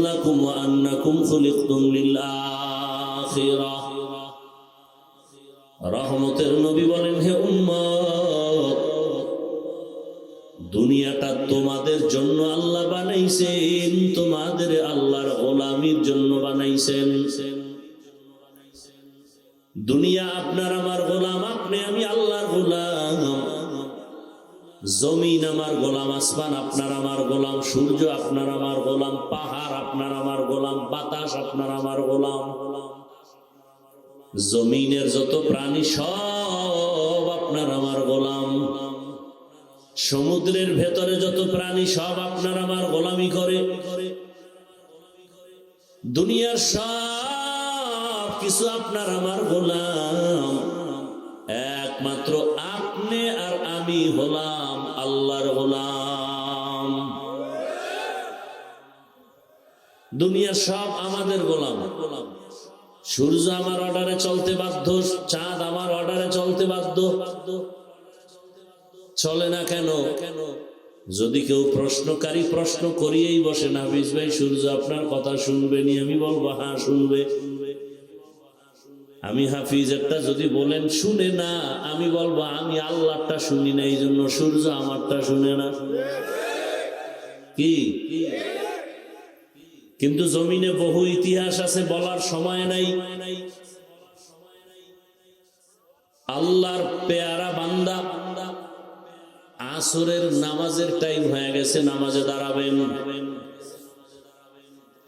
লাকুম ওয়া আন্নাকুম খুলিকতুম লিল আখিরাহ। রহমতের নবী বলেন, হে উম্মত, দুনিয়াটা তোমাদের জন্য আল্লাহ বানাইছেন, তোমাদের আল্লাহর গোলামির জন্য বানাইছেন। দুনিয়া আপনার আমার গোলাম, আপনি আমি আল্লাহর গোলাম। জমিন আমার গোলাম, আসমান আপনার আমার গোলাম, সূর্য আপনার আমার গোলাম, পাহাড় আপনার আমার গোলাম, বাতাস আপনার আমার গোলাম। জমিনের যত প্রাণী সব আপনার আমার গোলাম। সমুদ্রের ভেতরে যত প্রাণী সব আপনার আমার গোলামি করে। দুনিয়ার সব কিছু আপনার আমার গোলাম, একমাত্র আপনি আর আমি হলাম আল্লাহর গোলাম। দুনিয়ার সব আমাদের গোলাম। সূর্য আমার অর্ডারে চলতে বাধ্য, চাঁদ আমার অর্ডারে চলতে বাধ্য। চলে না কেন? যদি কেউ প্রশ্নকারী প্রশ্ন করিয়েই বসে, হাফিজ ভাই সূর্য আপনার কথা শুনবেনি, আমি বলবো হ্যাঁ শুনবে। আমি হাফিজেরটা যদি বলেন শুনে না, আমি বলবো আমি আল্লাহরটা শুনি না, এই জন্য সূর্য আমারটা শুনে না। কি? কিন্তু জমিনে বহু ইতিহাস আছে, বলার সময় নাই। আল্লাহর পেয়ারা বান্দা, আসরের নামাজের টাইম হয়ে গেছে, নামাজে দাঁড়াবেন,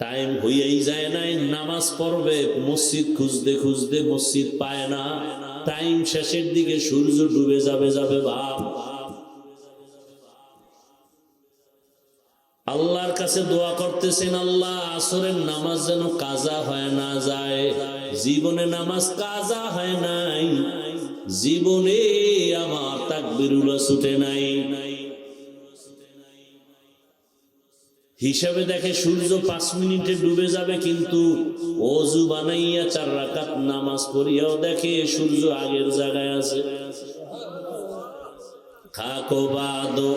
টাইম হইয়াই যায় নাই, নামাজ পড়বে, মসজিদ খুঁজতে খুঁজতে মসজিদ পায় না, টাইম শেষের দিকে সূর্য ডুবে যাবে ভাব। আল্লাহর কাছে দোয়া করতেছেন, আল্লাহ আসরের নামাজ যেন কাজা হয় না যায়। জীবনে নামাজ কাজা হয় নাই, জীবনে আমার তাকবীরুল্লাহ ছুটে নাই। হিসাবে দেখে সূর্য 5 মিনিটে ডুবে যাবে, কিন্তু ওযু বানাইয়া 4 রাকাত নামাজ পড়িয়াও দেখে সূর্য আগের জায়গায় আছে। খাকো বাদো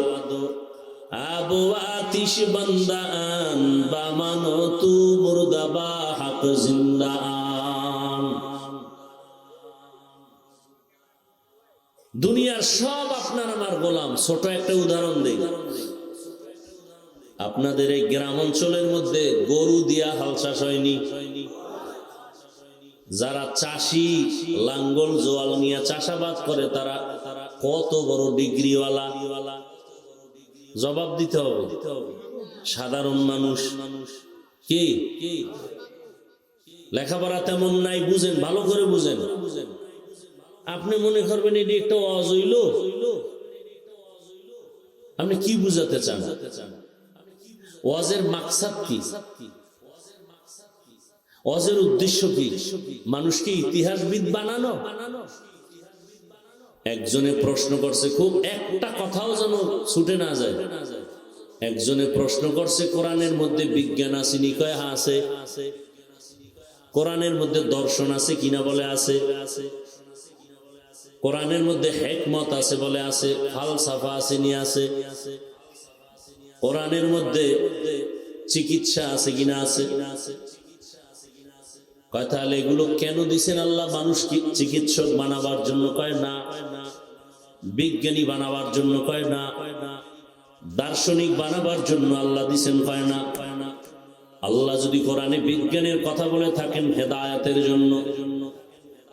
আবু আতিশ বান্দান বামানো তু মুর্দাবা হক জিন্দান। দুনিয়ার সব আপনার আমার গোলাম। ছোট একটা উদাহরণ দেই, আপনাদের এই গ্রাম অঞ্চলের মধ্যে গরু দিয়া হাল চাষ হয়নি? যারা চাষি, লাঙ্গল জোয়াল নিয়ে চাষাবাদ করে, তারা কত বড় ডিগ্রিওয়ালা? জবাব দিতে হবে। সাধারণ মানুষ কি লেখাপড়া তেমন নাই, বুঝেন, ভালো করে বুঝেন। আপনি মনে করবেন এটি একটা ওয়াজ হইল, আপনি কি বুঝাতে চান? ওয়াজের মাকসাদ কি? ওয়াজের উদ্দেশ্য কি? মানুষকে ইতিহাসবিদ বানানো? একজনে প্রশ্ন করছে, খুব একটা কথাও যেন ছুটে না যায়। একজনে প্রশ্ন করছে, কোরআনের মধ্যে বিজ্ঞান আসেনি? কয় হ্যাঁ আছে। কোরআনের মধ্যে দর্শন আছে কিনা? বলে আছে। কোরআনের মধ্যে হিকমত আছে? বলে আছে। ফালসাফা আসেনি? আছে। কোরআনের মধ্যে চিকিৎসা আছে কিনা? আছে। কয় তাহলে এগুলো কেন দিছেন আল্লাহ? মানুষকে চিকিৎসক বানাবার জন্য? কয় না। বিজ্ঞানী বানাবার জন্য? কয় না। দার্শনিক বানাবার জন্য আল্লাহ দিছেন? কয় না। আল্লাহ যদি কোরআনে বিজ্ঞানের কথা বলে থাকেন হেদায়েতের জন্য,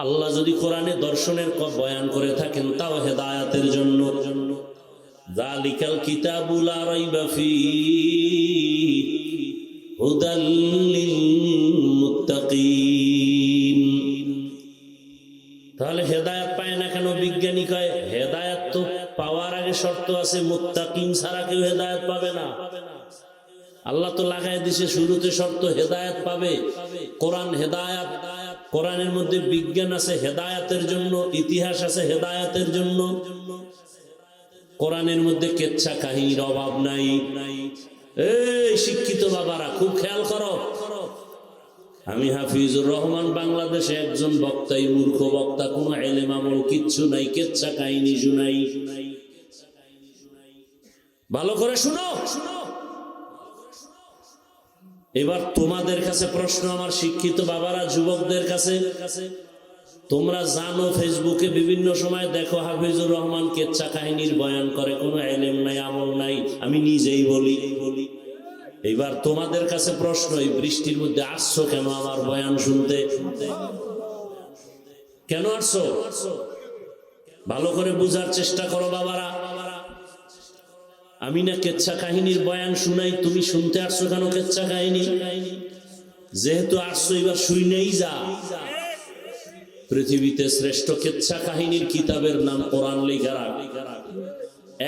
আল্লাহ যদি কোরআনে দর্শনের বয়ান করে থাকেন তাও হেদায়েতের জন্য। যালিকাল কিতাবু লা রাইবা ফীহি হুদাল লিল মুত্তাকিন। তাহলে হেদায়েত পায় না কেন বিজ্ঞানী? কয় হেদায়েত তো পাওয়ার আগে শর্ত আছে, মুত্তাকিন ছাড়া কেউ হেদায়েত পাবে না। আল্লাহ তো লাগাই দিছে শুরুতে শর্ত, হেদায়েত পাবে। কোরআন হেদায়েত, কোরআনের মধ্যে বিজ্ঞান আছে হেদায়েতের জন্য, ইতিহাস আছে হেদায়েতের জন্য। কোরআনের মধ্যে কেচ্ছা কাহিনীর অভাব নাই। এই শিক্ষিত বাবারা খুব খেয়াল করো, আমি হাফিজুর রহমান বাংলাদেশে একজন বক্তাই মূর্খ বক্তা, কোন ইলম আমল কিচ্ছু নাই, কেচ্ছা কাহিনী শুনাই। ভালো করে শুনো। এবার তোমাদের কাছে প্রশ্ন, আমার শিক্ষিত বাবারা, যুবকদের কাছে, তোমরা জানো ফেসবুকে বিভিন্ন সময় দেখো হাফিজুর রহমান কেচ্ছা কাহিনীর বয়ান করে, কোনো ইলম নাই, আমল নাই, আমি নিজেই বলি। এবার তোমাদের কাছে প্রশ্ন, এই বৃষ্টির মধ্যে আসছো কেন আমার বয়ান শুনতে? কেন আসছো? ভালো করে বুঝার চেষ্টা করো বাবারা। আমি না কেচ্ছা কাহিনীর বয়ান শুনাই, তুমি শুনতে আসছো কেন কেচ্ছা কাহিনী? যেহেতু আসছো এবার শুনেই যা। পৃথিবীতে শ্রেষ্ঠ কেচ্ছা কাহিনীর কিতাবের নাম কোরআন লেখা রাখ।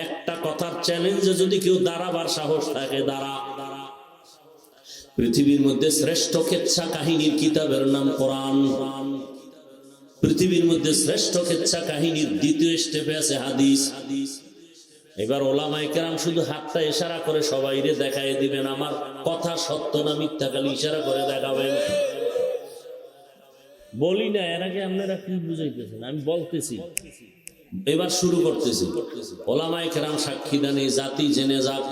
একটা কথার চ্যালেঞ্জে যদি কেউ দাঁড়াবার সাহস থাকে, দাঁড়া। পৃথিবীর মধ্যে শ্রেষ্ঠ কেচ্ছা কাহিনীর কিতাবের নাম কোরআন। পৃথিবীর মধ্যে শ্রেষ্ঠ কেচ্ছা কাহিনীর দ্বিতীয় স্টেপে আছে হাদিস। এবার ওলামায়ে কেরাম শুধু হাতটা ইশারা করে সবাইরে দেখাই দিবেন, আমার কথা সত্য না মিথ্যা খালি ইশারা করে দেখাবেন। বলি না এর আগে আপনারা কি বুঝাইতেছেন, আমি বলতেছি। এবার শুরু করতেছি। ওলামায়ে কেরাম সাক্ষী দেন, এই জাতি জেনে যাক।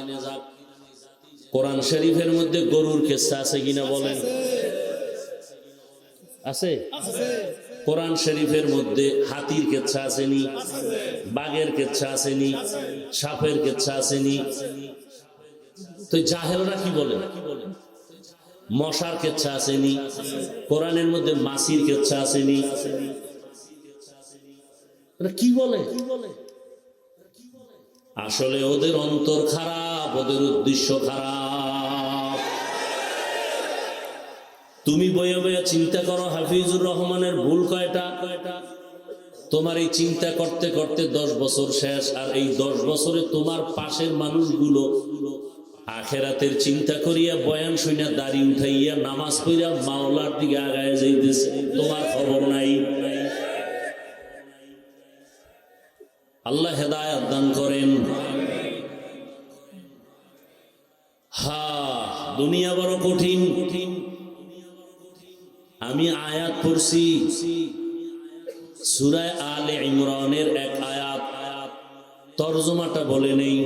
কোরআন শরীফের মধ্যে গরুর কিসসা আছে কিনা বলেন? আছে? কোরআন শরীফের মধ্যে হাতির কিসসা আসেনি? বাঘের কিসসা আসেনি? সাপের কিসসা আসেনি? তো জাহেলরা কি বলে? মশার কিসসা আসেনি? কোরআনের মধ্যে মাছির কিসসা আসেনি? কি বলে? আসলে ওদের অন্তর খারাপ, ওদের উদ্দেশ্য খারাপ। তুমি বইয়ে বইয়ে চিন্তা করো হাফিজুর রহমানের ভুল কয়টা? তোমার এই চিন্তা করতে করতে 10 বছর শেষ, আর এই 10 বছরে তোমার পাশের মানুষগুলো আখেরাতের চিন্তা করিয়া বয়ান শুনিয়া দাড়ি উঠাইয়া নামাজ পড়িয়া মাওলার দিকে আগায় যাইতেছে, তোমার খবর নাই। আল্লাহ হেদায়েত দান করেন। দুনিয়া বড় কঠিন। আমি আয়াত পড়ছি সূরা আলে ইমরানের এক আয়াত, তরজমাটা বলে নেই।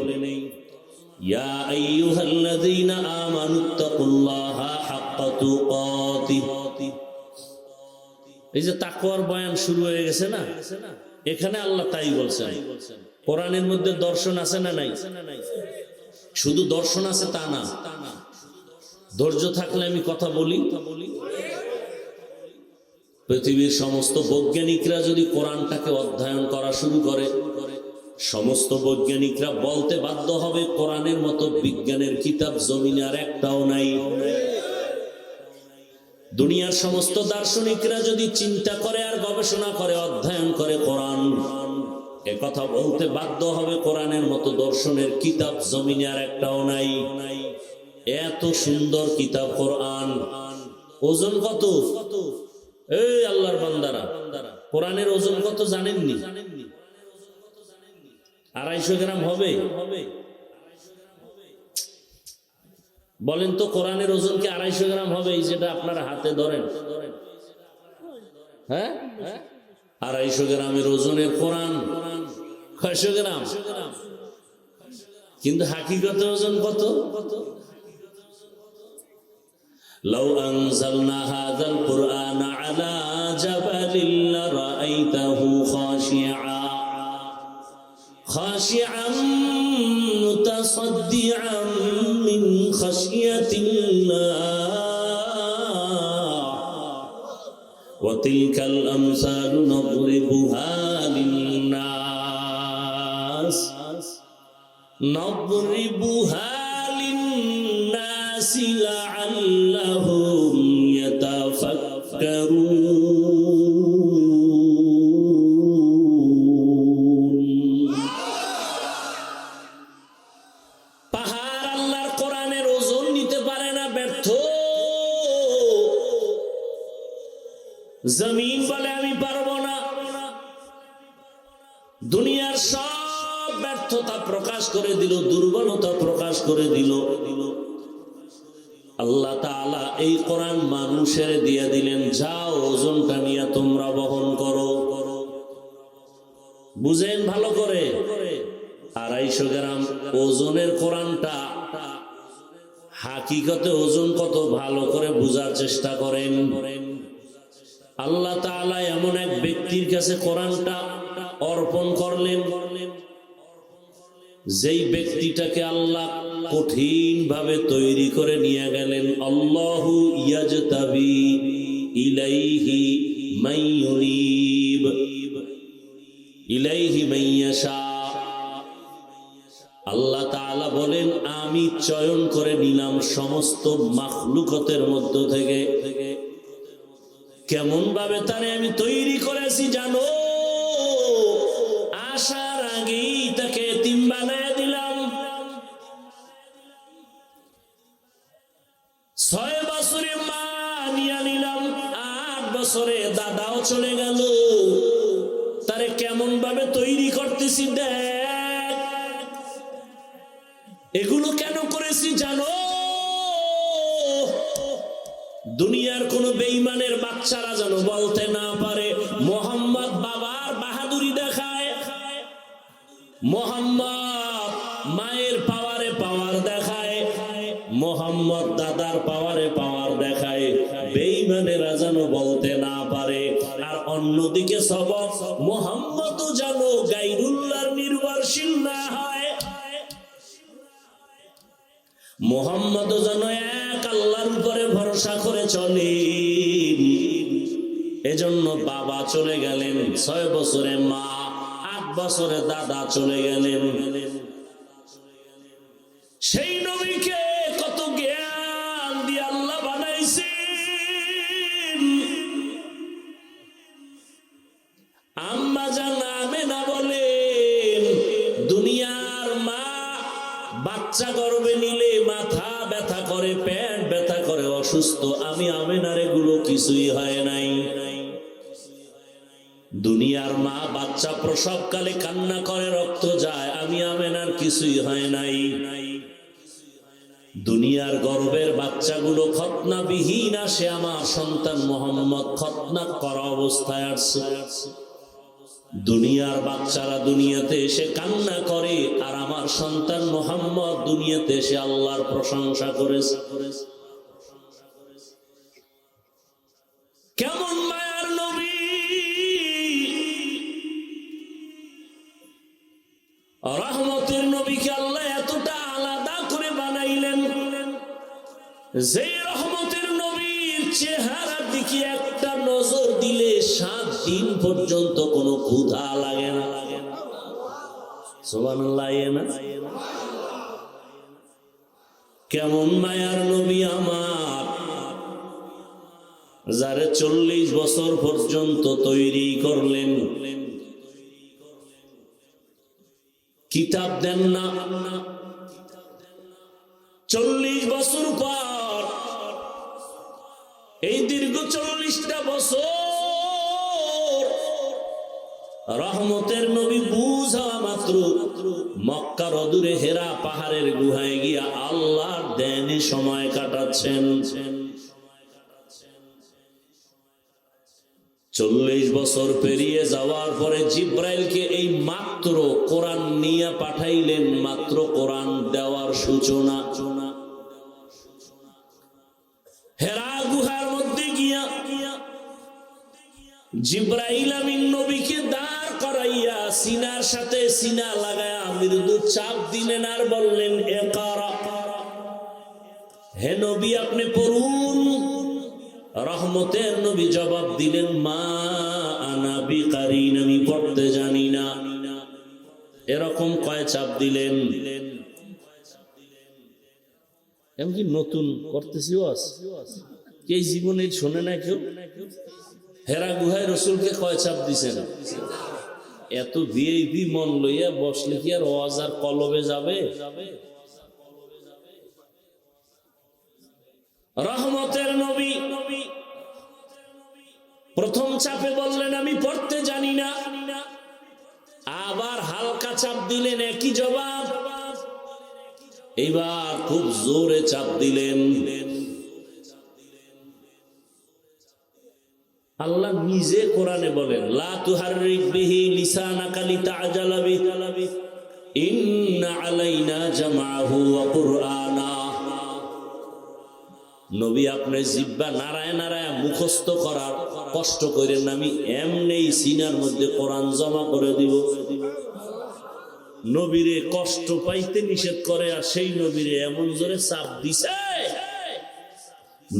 ইয়া আইয়ুহাল্লাযীনা আমানুত্তাকুল্লাহা হাক্কা তুকাতিহ। এই যে তাকওয়ার বয়ান শুরু হয়ে গেছে না, এখানে আল্লাহ তাই বলছেন। কোরআনের মধ্যে দর্শন আছে না নাই? শুধু দর্শন আছে তা না, ধৈর্য থাকলে আমি কথা বলি। পৃথিবীর সমস্ত বৈজ্ঞানিকরা যদি কোরআনটাকে অধ্যয়ন করা শুরু করে, সমস্ত বৈজ্ঞানিকরা বলতে বাধ্য হবে কোরআনের মতো বিজ্ঞানের কিতাব জমিনে আর একটাও নাই। দুনিয়ার সমস্ত দার্শনিকরা যদি চিন্তা করে আর গবেষণা করে, অধ্যয়ন করে কোরআন, একথা বলতে বাধ্য হবে কোরআনের মতো দর্শনের কিতাব জমিনে আর একটাও নাই। এত সুন্দর কিতাব কোরআন, ওজন কত? এই আল্লাহর বান্দারা, কোরআনের ওজন কত জানেননি? 250 গ্রাম হবে? বলেন তো, কোরআনের ওজন কি 250 গ্রাম হবে? এই যেটা আপনারা হাতে ধরেন, হ্যাঁ 250 গ্রামের ওজনের কোরআন 600 গ্রাম, কিন্তু হাকিকতে ওজন কত? লাউ আনজালনা হাযাল কুরআন আলা জাবালিন লারাআইতাহু খাশিআন মুতাসাদ্দিআন মিন খাশিয়াতিল্লাহ ওয়া তিলকাল আমসালু নদরিবুহা লিন-নাস লাআল্লাহুম ইয়াতাফাক্কারুন। পাহাড় আল্লাহর কোরআনের ওজন নিতে পারে না, ব্যর্থ। জমিন বলে আমি পারবো না। দুনিয়ার সব ব্যর্থতা প্রকাশ করে দিল, দুর্বলতা প্রকাশ করে দিল। আল্লাহ তাআলা এই কোরআন মানুষের দিয়ে দিলেন, যাও ওজনটা নিয়ে তোমরা বহন করো। বুঝেন ভালো করে, 250 গ্রাম ওজনের কোরআনটা হাকিকতে ওজন কত ভালো করে বোঝার চেষ্টা করেন। আল্লাহ তাআলা এমন এক ব্যক্তির কাছে কোরআনটা অর্পণ করলেন, যেই ব্যক্তিটাকে আল্লাহ কঠিন ভাবে তৈরি করে নিয়ে গেলেন। আল্লাহু ইয়াজতাবি ইলাইহি মান ইউনিব ইলাইহি মান ইয়াশা। আল্লাহ তাআলা বলেন, আমি চয়ন করে নিলাম সমস্ত মাখলুকতের মধ্য থেকে। কেমন ভাবে তারে আমি তৈরি করেছি জানো? আসার আগেই তাকে এতিম বানায় দিলাম। 6 বছরে মা নিয়ে নিলাম, 8 বছরে দাদাও চলে গেল। তারে কেমন ভাবে তৈরি করতেছি দেখ। এগুলো কেন করেছি জানো? দুনিয়ার কোন বেঈমানের বাচ্চারা যেন বলতে না পারে মোহাম্মদ বাবার বাহাদুরি দেখায়, মোহাম্মদ মায়ের পাওয়ারে পাওয়ার দেখায়, মোহাম্মদ দাদার পাওয়ারে পাওয়ার দেখায়। বেঈমানেরা যেন বলতে না পারে। আর অন্যদিকে সবক মোহাম্মদও যেন গায়রুল্লাহর নির্ভরশীল না হয়। মোহাম্মদ যেন এক আল্লাহর উপরে ভরসা করে চলে। এজন্য বাবা চলে গেলেন, 6 বছরে মা, 8 বছরে দাদা চলে গেলেন। সেই নবীকে কত জ্ঞান দিয়ে আল্লাহ বানাইছেন। আম্মা জান আমেনা বলেন, দুনিয়ার মা বাচ্চা গর্ভে নিলে মাথা ব্যথা করে, পেট ব্যথা করে, অসুস্থ। আমি আমেনার এগুলো কিছুই হয় নাই। দুনিয়ার মা বাচ্চা প্রসবকালে কান্না করে, রক্ত যায়। আমি আমেনার কিছুই হয় নাই। দুনিয়ার গর্ভের বাচ্চাগুলো খতনা বিহীন আসে, আমার সন্তান মোহাম্মদ খতনা করা অবস্থায় আসছে। দুনিয়ার বাচ্চারা দুনিয়াতে এসে কান্না করে, আর আমার সন্তান মোহাম্মদ দুনিয়াতে এসে আল্লাহর প্রশংসা করেছে। কেমন মায়ার নবী! রহমতের নবীকে আল্লাহ এতটা আলাদা করে বানাইলেন যে রহমতের নবীর চেহারার দিকে একটা নজর দিলে 7 দিন পর্যন্ত কোনো ক্ষুধা লাগে না। সুবহানাল্লাহ। কেমন মায়ার নবী আমার, যারে 40 বছর পর্যন্ত তৈরি করলেন, কিতাব দেন না। 40 বছর পর, এই দীর্ঘ 40টা বছর রহমতের নবী বুঝা মাত্র মক্কার অদূরে হেরা পাহাড়ের গুহায় গিয়া আল্লাহর ধ্যানে সময় কাটাচ্ছেন। 40 বছর পেরিয়ে যাওয়ার পরে জিব্রাইলকে এই মাত্র কোরআন নিয়ে পাঠাইলেন, মাত্র কোরআন দেওয়ার সূচনা। হেরা গুহার মধ্যে গিয়া জিব্রাইল আমিন নবীকে দাঁড় করাইয়া সিনার সাথে সিনা লাগায়া মৃদু চাপ দিলেন আর বললেন, ইকরা, হে নবী আপনি পড়ুন। রহমতের নবী জবাব দিলেন, মা আনা বিকারিন, আমি পড়তে জানি না। এরকম কয় চাপ দিলেন। এমনকি নতুন করতেছি এই জীবনে শোনে না কেউ। হেরা গুহায় রসুলকে কয় চাপ দিছেন? এত ভিআইপি মন লইয়া বসলে কি আর ওয়াজ আর কলবে যাবে? রহমতের নবী প্রথম চাপে বললেন, আমি পড়তে জানি না। আবার হালকা চাপ দিলেন, একই জবাব। এইবার খুব জোরে চাপ দিলেন। আল্লাহ নিজে কোরআনে বলেন, লা তুহাররিক বিহি লিসানাকা লিতাআজালা বিহি ইন্না আলাইনা জামাহু ওয়া কুরআনা। নবী আপনি জিব্বা নারায় নারায় মুখস্থ করার কষ্ট করেন না, আমি এমনি সিনার মধ্যে কোরআন জমা করে দিব। নবীরে কষ্ট পাইতে নিষেধ করে, আর সেই নবীরে এমন জোরে চাপ দিছে।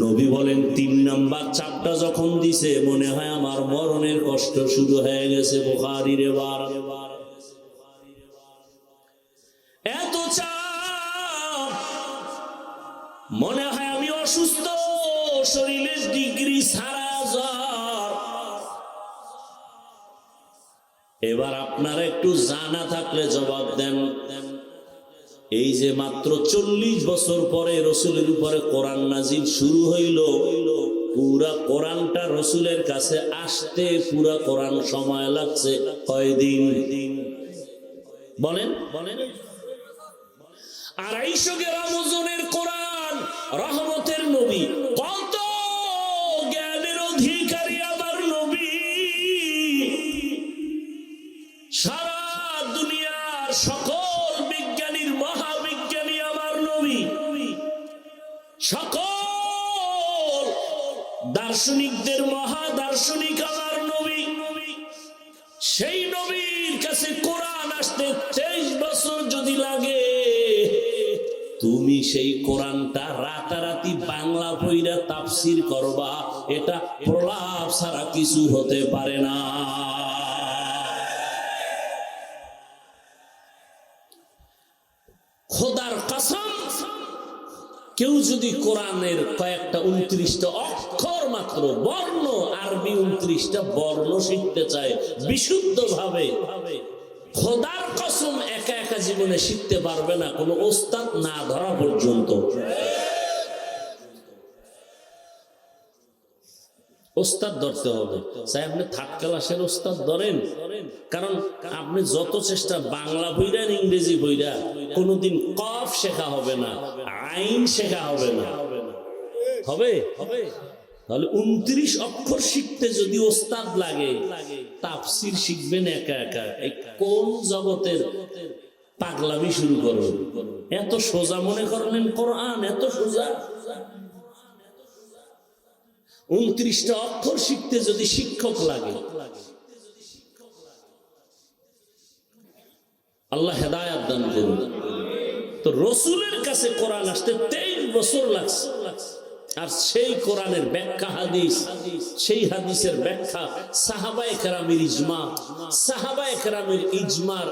নবী বলেন 3 নাম্বার চাপটা যখন দিছে মনে হয় আমার মরণের কষ্ট শুরু হয়ে গেছে। বুখারীর বার এত চাপ, মনে হয় আমি অসুস্থ, শরীরের ডিগ্রি সারা জ্বর। এবার আপনারা একটু জানা থাকলে জবাব দেন, এই যে মাত্র 40 বছর পরে রসুলের উপরে কোরআন নাজিল শুরু হইল, পুরা কোরআনটা রসুলের কাছে আসতে পুরা কোরআন সময় লাগছে কয়দিন? বলেন বলেন। 250 গ্রাম ওজনের কোরআন, রহমতের নবী, কত জ্ঞানের অধিকারী আমার নবী। সারা দুনিয়ার সকল বিজ্ঞানীর মহাবিজ্ঞানী আমার নবী, সকল দার্শনিকদের মহাদার্শনিক আমার নবী। সেই নবীর কাছে কোরআন আসতে 23 বছর যদি লাগে, তুমি সেই কোরআনটা রাতারাতি বাংলা বইরা তাফসীর করবা, এটা প্রলাপ ছাড়া কিছু হতে পারে না। খোদার কসম, কেউ যদি কোরআনের কয়েকটা 29টা অক্ষর মাত্র বর্ণ, আরবি 29টা বর্ণ শিখতে চায় বিশুদ্ধ ভাবে, খোদার কসম একা একা জীবনে শিখতে পারবে না, কোনো ওস্তাদ না ধরা পর্যন্ত। ওস্তাদ ধরতে হবে, চাই আপনি 3rd ক্লাসের ওস্তাদ ধরেন, কারণ আপনি যত চেষ্টা বাংলা বইরা ইংরেজি বইরা, কোনোদিন কফ শেখা হবে না, আইন শেখা হবে না। হবে? তাহলে 29 অক্ষর শিখতে যদি ওস্তাদ লাগে, তাফসীর শিখবেন একা একা। এই কোন জগতের পাগলামি শুরু করবেন? এত সোজা মনে করলেন কোরআন? এত সোজা? 29টা অক্ষর শিখতে যদি শিক্ষক লাগে, আল্লাহ হেদায়েত দান করুন। তো রসুলের কাছে কোরআন আসতে 23 বছর লাগছে, আর সেই কোরআনের ব্যাখ্যা হাদিস, সেই হাদিসের ব্যাখ্যা সাহাবায়ে কেরামের ইজমা, সাহাবায়ে কেরামের ইজমার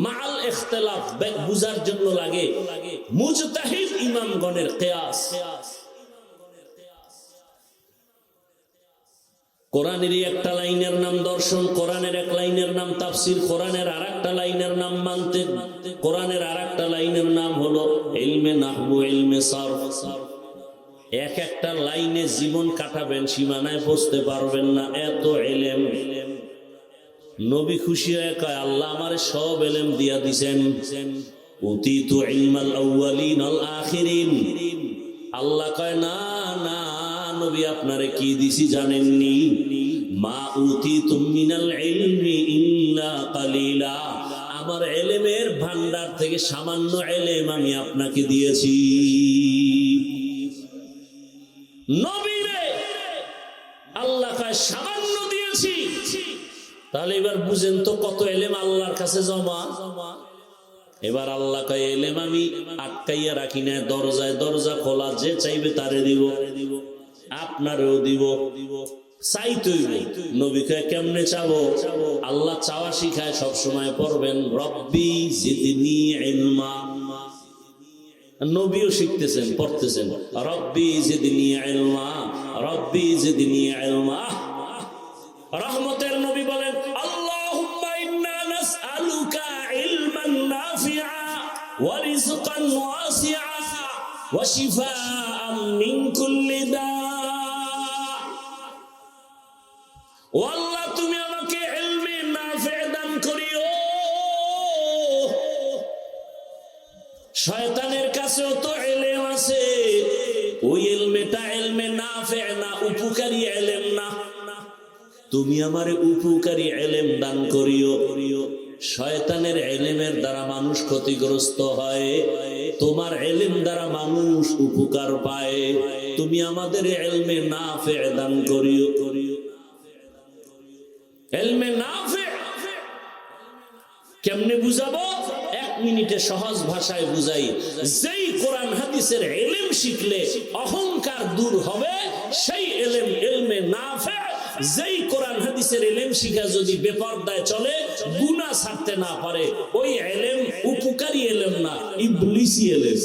মাল ইখতিলাফ বুঝার জন্য লাগে মুজতাহিদ ইমামগণের কিয়াস। কোরআনের একটা লাইনের নাম দর্শন, কোরআনের এক লাইনের নাম তাফসীর, কোরআনের আরেকটা লাইনের নাম মানতিক, কোরআনের আরেকটা লাইনের নাম হলো ইলমে নাহবু, ইলমে সারফ। এক একটা লাইনে জীবন কাটাবেন, সীমানায় পৌঁছতে পারবেন না, এত ইলম। নবী খুশি হয়ে কয়, আল্লাহ আমারে সব ইলম দিয়া দিবেন, উতিতু ইলমাল আউয়ালিন ওয়াল আখিরিন। আল্লাহ কয়, না না নবী, আপনারে কি দিছি জানেননি? মা উতিতুম মিনাল ইলমি ইল্লা কালিলা, আমার ইলমের ভান্ডার থেকে সামান্য ইলম আমি আপনাকে দিয়েছি। নবীরে আল্লাহ কয় সামান্য দিয়েছি। তাহলে এবার বুঝেন তো কত ইলম আল্লাহর কাছে জমা। এবার আল্লাহ কয়, ইলম আমি আটকাইয়া রাখি না, দরজায় দরজা খোলা, যে চাইবে তারে দিব, আপনারও দিব। চাইতেই নবী কয় কেমনে চাবো? আল্লাহ চাওয়া শিখায়, সব সময় পড়বেন রব্বি জিদনি ইলমা। নবীও শিখতেছেন, পড়তেছেন রব্বি জিদনি ইলমা, রব্বি জিদনি ইলমা। রহমতের নবী বলেন, আল্লাহুম্মা ইন্না নাসআলুকা ইলমান নাফিআ ওয়া রিজকান ওয়াসিআ ওয়া শিফাআন মিন কুল্লি দা। ও আল্লাহ, তুমি আমাকে ইলমে নাফি' দান করিও। শয়তানের কাছেও তো ইলম আছে, ওই ইলমেটা ইলমে নাফি' না, উপকারী ইলম না। তুমি আমারে উপকারী ইলম দান করিও। শয়তানের ইলমের দ্বারা মানুষ ক্ষতিগ্রস্ত হয়, তোমার ইলম দ্বারা মানুষ উপকার পায়। তুমি আমাদের ইলমে নাফে দান করিও। ইলমে নাফে কেমনে বুঝাবো? 1 মিনিটে সহজ ভাষায় বুঝাই। যেই কোরআন হাদিসের ইলম শিখলে অহংকার দূর হবে, সেই ইলম ইলমে নাফে। যেই কোরআন হাদিসের ইলম শিখা যদি বেপরদায় চলে, গুনাহ ছাড়তে না পারে, ওই ইলম উপকারী ইলম না, ইবলিসি ইলম।